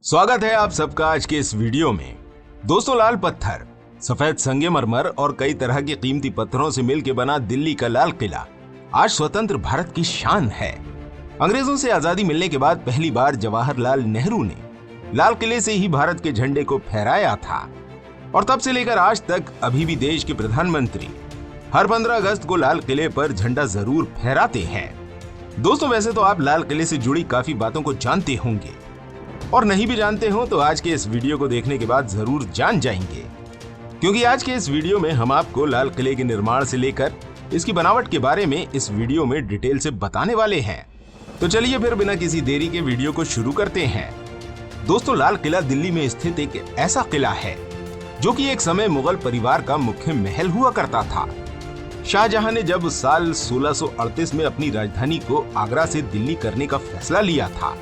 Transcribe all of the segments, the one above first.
स्वागत है आप सबका आज के इस वीडियो में। दोस्तों, लाल पत्थर, सफेद संगमरमर और कई तरह के कीमती पत्थरों से मिलकर बना दिल्ली का लाल किला आज स्वतंत्र भारत की शान है। अंग्रेजों से आजादी मिलने के बाद पहली बार जवाहरलाल नेहरू ने लाल किले से ही भारत के झंडे को फहराया था और तब से लेकर आज तक अभी भी देश के प्रधानमंत्री हर 15 अगस्त को लाल किले पर झंडा जरूर फहराते हैं। दोस्तों, वैसे तो आप लाल किले से जुड़ी काफी बातों को जानते होंगे और नहीं भी जानते हो तो आज के इस वीडियो को देखने के बाद जरूर जान जाएंगे, क्योंकि आज के इस वीडियो में हम आपको लाल किले के निर्माण से लेकर इसकी बनावट के बारे में इस वीडियो में डिटेल से बताने वाले हैं। तो चलिए फिर बिना किसी देरी के वीडियो को शुरू करते हैं। दोस्तों, लाल किला दिल्ली में स्थित एक ऐसा किला है जो कि एक समय मुगल परिवार का मुख्य महल हुआ करता था। शाहजहां ने जब साल 1638 में अपनी राजधानी को आगरा से दिल्ली करने का फैसला लिया था,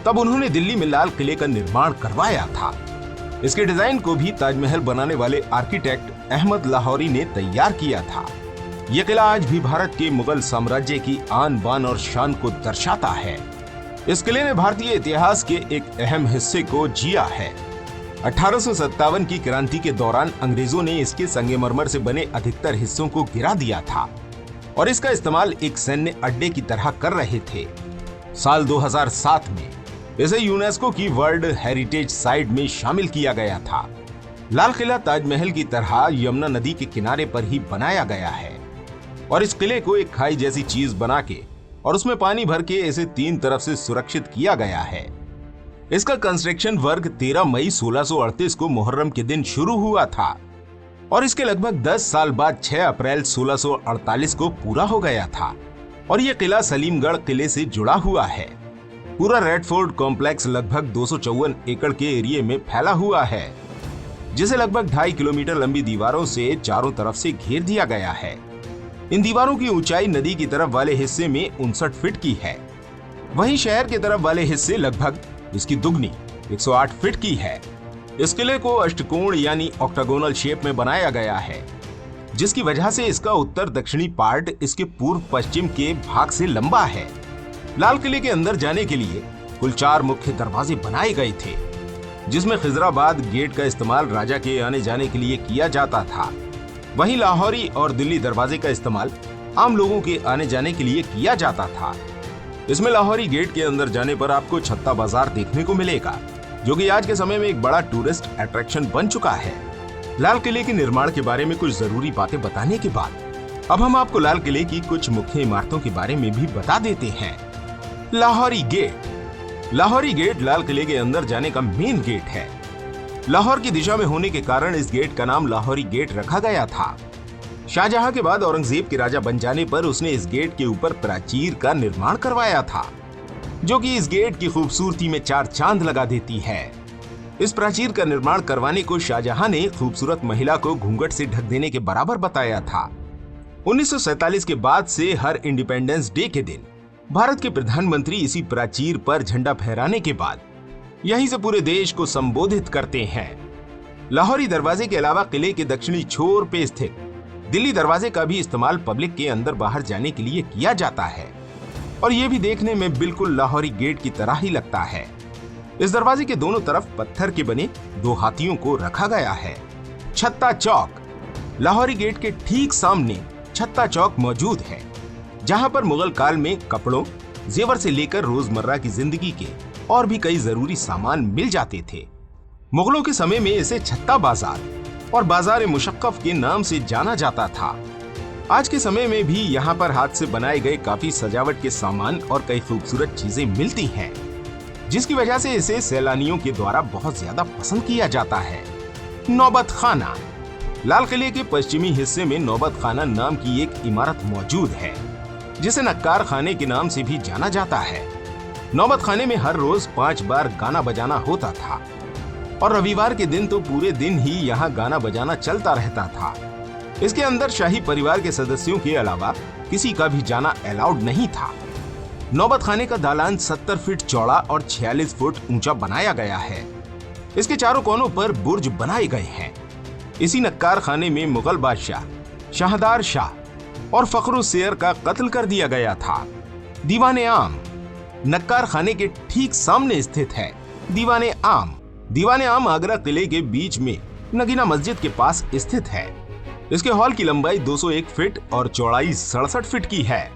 तब उन्होंने दिल्ली में लाल किले का निर्माण करवाया था। इसके डिजाइन को भी ताजमहल बनाने वाले आर्किटेक्ट अहमद लाहौरी ने तैयार किया था। यह किला आज भी भारत के मुगल साम्राज्य की आन बान और शान को दर्शाता है। इस किले ने भारतीय इतिहास के एक अहम हिस्से को जिया है। 1857 की क्रांति के दौरान अंग्रेजों ने इसके संगमरमर से बने अधिकतर हिस्सों को गिरा दिया था और इसका इस्तेमाल एक सैन्य अड्डे की तरह कर रहे थे। साल 2007 में इसे यूनेस्को की वर्ल्ड हेरिटेज साइट में शामिल किया गया था। लाल किला ताजमहल की तरह यमुना नदी के किनारे पर ही बनाया गया है और इस किले को एक खाई जैसी चीज बना के और उसमें पानी भर के इसे 3 तरफ से सुरक्षित किया गया है। इसका कंस्ट्रक्शन वर्क 13 मई 1638 को मुहर्रम के दिन शुरू हुआ था और इसके लगभग 10 साल बाद 6 अप्रैल 1648 को पूरा हो गया था और यह किला सलीमगढ़ किले से जुड़ा हुआ है। पूरा रेड फोर्ट कॉम्प्लेक्स लगभग 254 एकड़ के एरिया में फैला हुआ है, जिसे लगभग 2.5 किलोमीटर लंबी दीवारों से चारों तरफ से घेर दिया गया है। इन दीवारों की ऊंचाई नदी की तरफ वाले हिस्से में 59 फीट की है, वहीं शहर के तरफ वाले हिस्से लगभग इसकी दुगनी 108 फीट की है। इस किले को अष्टकोण यानी ऑक्टागोनल शेप में बनाया गया है, जिसकी वजह से इसका उत्तर दक्षिणी पार्ट इसके पूर्व पश्चिम के भाग से लंबा है। लाल किले के अंदर जाने के लिए कुल 4 मुख्य दरवाजे बनाए गए थे, जिसमें खिजराबाद गेट का इस्तेमाल राजा के आने जाने के लिए किया जाता था। वहीं लाहौरी और दिल्ली दरवाजे का इस्तेमाल आम लोगों के आने जाने के लिए किया जाता था। इसमें लाहौरी गेट के अंदर जाने पर आपको छत्ता बाजार देखने को मिलेगा, जो कि आज के समय में एक बड़ा टूरिस्ट अट्रैक्शन बन चुका है। लाल किले के निर्माण के बारे में कुछ जरूरी बातें बताने के बाद अब हम आपको लाल किले की कुछ मुख्य इमारतों के बारे में भी बता देते हैं। लाहौरी गेट लाल किले के अंदर जाने का मेन गेट है। लाहौर की दिशा में होने के कारण इस गेट का नाम लाहौरी गेट रखा गया था। शाहजहां के बाद औरंगजेब के राजा बन जाने पर उसने इस गेट के ऊपर प्राचीर का निर्माण करवाया था, जो कि इस गेट की खूबसूरती में 4 चांद लगा देती है। इस प्राचीर का निर्माण करवाने को शाहजहां ने खूबसूरत महिला को घूंघट से ढक देने के बराबर बताया था। 1947 के बाद से हर इंडिपेंडेंस डे के दिन भारत के प्रधानमंत्री इसी प्राचीर पर झंडा फहराने के बाद यहीं से पूरे देश को संबोधित करते हैं। लाहौरी दरवाजे के अलावा किले के दक्षिणी छोर पे स्थित दिल्ली दरवाजे का भी इस्तेमाल पब्लिक के अंदर बाहर जाने के लिए किया जाता है और ये भी देखने में बिल्कुल लाहौरी गेट की तरह ही लगता है। इस दरवाजे के दोनों तरफ पत्थर के बने 2 हाथियों को रखा गया है। छत्ता चौक, लाहौरी गेट के ठीक सामने छत्ता चौक मौजूद है, जहां पर मुगल काल में कपड़ों, जेवर से लेकर रोजमर्रा की जिंदगी के और भी कई जरूरी सामान मिल जाते थे। मुगलों के समय में इसे छत्ता बाजार और बाजार मुशक्कफ के नाम से जाना जाता था। आज के समय में भी यहाँ पर हाथ से बनाए गए काफी सजावट के सामान और कई खूबसूरत चीजें मिलती हैं, जिसकी वजह से इसे सैलानियों के द्वारा बहुत ज्यादा पसंद किया जाता है। नौबत खाना, लाल किले के पश्चिमी हिस्से में नौबत खाना नाम की एक इमारत मौजूद है, जिसे नक्कार खाने के नाम से भी जाना जाता है। नौबत खाने में हर रोज 5 बार गाना बजाना होता था और रविवार के दिन तो पूरे दिन ही यहाँ गाना बजाना चलता रहता था। इसके अंदर शाही परिवार के सदस्यों के अलावा किसी का भी जाना अलाउड नहीं था। नौबत खाने का दालान 70 फीट चौड़ा और 46 फुट ऊंचा बनाया गया है। इसके चारों कोनों पर बुर्ज बनाए गए हैं। इसी नक्कार खाने में मुगल बादशाह शाहदार शाह और फखरुस्सेर का कत्ल कर दिया गया था। दीवाने आम नक्कार खाने के ठीक सामने स्थित है। दीवाने आम आगरा किले के बीच में नगीना मस्जिद के पास स्थित है। इसके हॉल की लंबाई 201 फीट और चौड़ाई 67 फीट की है।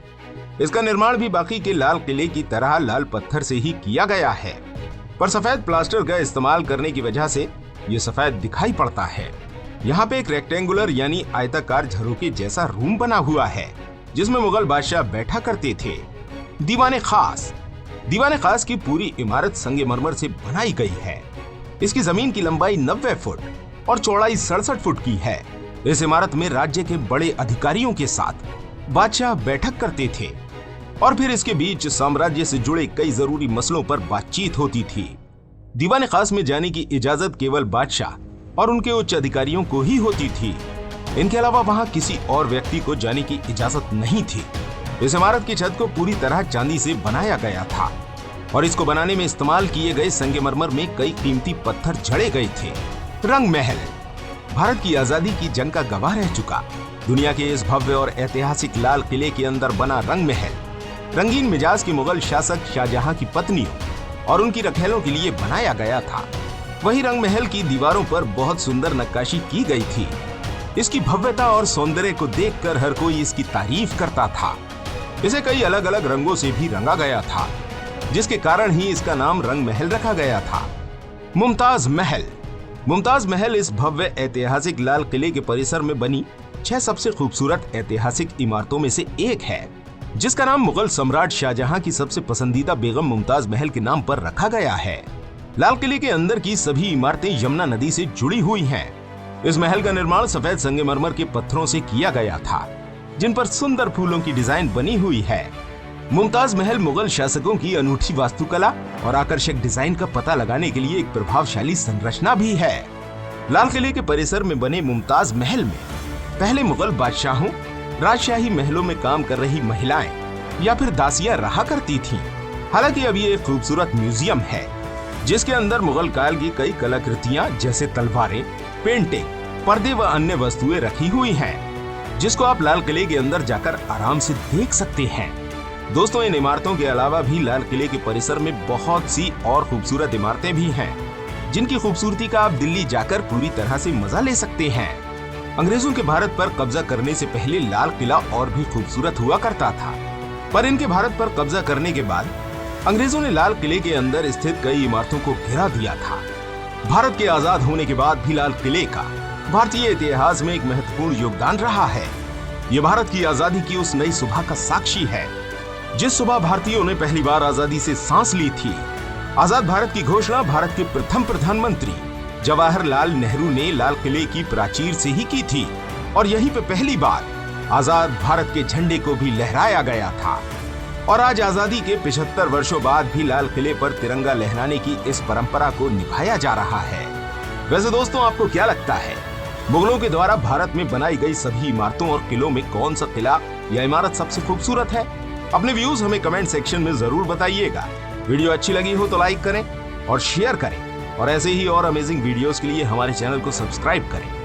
इसका निर्माण भी बाकी के लाल किले की तरह लाल पत्थर से ही किया गया है, पर सफेद प्लास्टर का इस्तेमाल करने की वजह से ये सफेद दिखाई पड़ता है। यहाँ पे एक रेक्टेंगुलर यानी आयताकार झरोके जैसा रूम बना हुआ है, जिसमें मुगल बादशाह बैठा करते थे। दीवाने खास की पूरी इमारत संगमरमर से बनाई गई है। इसकी जमीन की लंबाई 90 फुट और चौड़ाई 67 फुट की है। इस इमारत में राज्य के बड़े अधिकारियों के साथ बादशाह बैठक करते थे और फिर इसके बीच साम्राज्य से जुड़े कई जरूरी मसलों पर बातचीत होती थी। दीवाने खास में जाने की इजाजत केवल बादशाह और उनके उच्च अधिकारियों को ही होती थी। इनके अलावा वहां किसी और व्यक्ति को जाने की इजाजत नहीं थी। इस इमारत की छत को पूरी तरह चांदी से बनाया गया था और इसको बनाने में इस्तेमाल किए गए संगमरमर में कई कीमती पत्थर जड़े गए थे। रंग महल भारत की आजादी की जंग का गवाह रह चुका दुनिया के इस भव्य और ऐतिहासिक लाल किले के अंदर बना रंग महल रंगीन मिजाज के मुगल शासक शाहजहां की पत्नियों और उनकी रखेलों के लिए बनाया गया था। वही रंग महल की दीवारों पर बहुत सुंदर नक्काशी की गई थी। इसकी भव्यता और सौंदर्य को देखकर हर कोई इसकी तारीफ करता था। इसे कई अलग अलग रंगों से भी रंगा गया था, जिसके कारण ही इसका नाम रंग महल रखा गया था। मुमताज महल इस भव्य ऐतिहासिक लाल किले के परिसर में बनी 6 सबसे खूबसूरत ऐतिहासिक इमारतों में से एक है, जिसका नाम मुगल सम्राट शाहजहां की सबसे पसंदीदा बेगम मुमताज महल के नाम पर रखा गया है। लाल किले के अंदर की सभी इमारतें यमुना नदी से जुड़ी हुई हैं। इस महल का निर्माण सफेद संगमरमर के पत्थरों से किया गया था, जिन पर सुंदर फूलों की डिजाइन बनी हुई है। मुमताज महल मुगल शासकों की अनूठी वास्तुकला और आकर्षक डिजाइन का पता लगाने के लिए एक प्रभावशाली संरचना भी है। लाल किले के परिसर में बने मुमताज महल में पहले मुगल बादशाहों, राजशाही महलों में काम कर रही महिलाएं या फिर दासियां रहा करती थीं। हालांकि अब ये एक खूबसूरत म्यूजियम है, जिसके अंदर मुगल काल की कई कलाकृतियां जैसे तलवारें, पेंटिंग, पर्दे व अन्य वस्तुएं रखी हुई हैं, जिसको आप लाल किले के अंदर जाकर आराम से देख सकते हैं। दोस्तों, इन इमारतों के अलावा भी लाल किले के परिसर में बहुत सी और खूबसूरत इमारतें भी हैं, जिनकी खूबसूरती का आप दिल्ली जाकर पूरी तरह से मजा ले सकते हैं। अंग्रेजों के भारत पर कब्जा करने से पहले लाल किला और भी खूबसूरत हुआ करता था, पर इनके भारत पर कब्जा करने के बाद अंग्रेजों ने लाल किले के अंदर स्थित कई इमारतों को घेरा दिया था। भारत के आजाद होने के बाद भी लाल किले का भारतीय इतिहास में एक महत्वपूर्ण योगदान रहा है। ये भारत की आजादी की उस नई सुबह का साक्षी है, जिस सुबह भारतीयों ने पहली बार आजादी से सांस ली थी। आजाद भारत की घोषणा भारत के प्रथम प्रधानमंत्री जवाहरलाल नेहरू ने लाल किले की प्राचीर से ही की थी और यहीं पे पहली बार आजाद भारत के झंडे को भी लहराया गया था। और आज आजादी के 75 वर्षों बाद भी लाल किले पर तिरंगा लहराने की इस परंपरा को निभाया जा रहा है। वैसे दोस्तों, आपको क्या लगता है, मुगलों के द्वारा भारत में बनाई गई सभी इमारतों और किलों में कौन सा किला या इमारत सबसे खूबसूरत है? अपने व्यूज हमें कमेंट सेक्शन में जरूर बताइएगा। वीडियो अच्छी लगी हो तो लाइक करें और शेयर करें और ऐसे ही और अमेजिंग वीडियोस के लिए हमारे चैनल को सब्सक्राइब करें।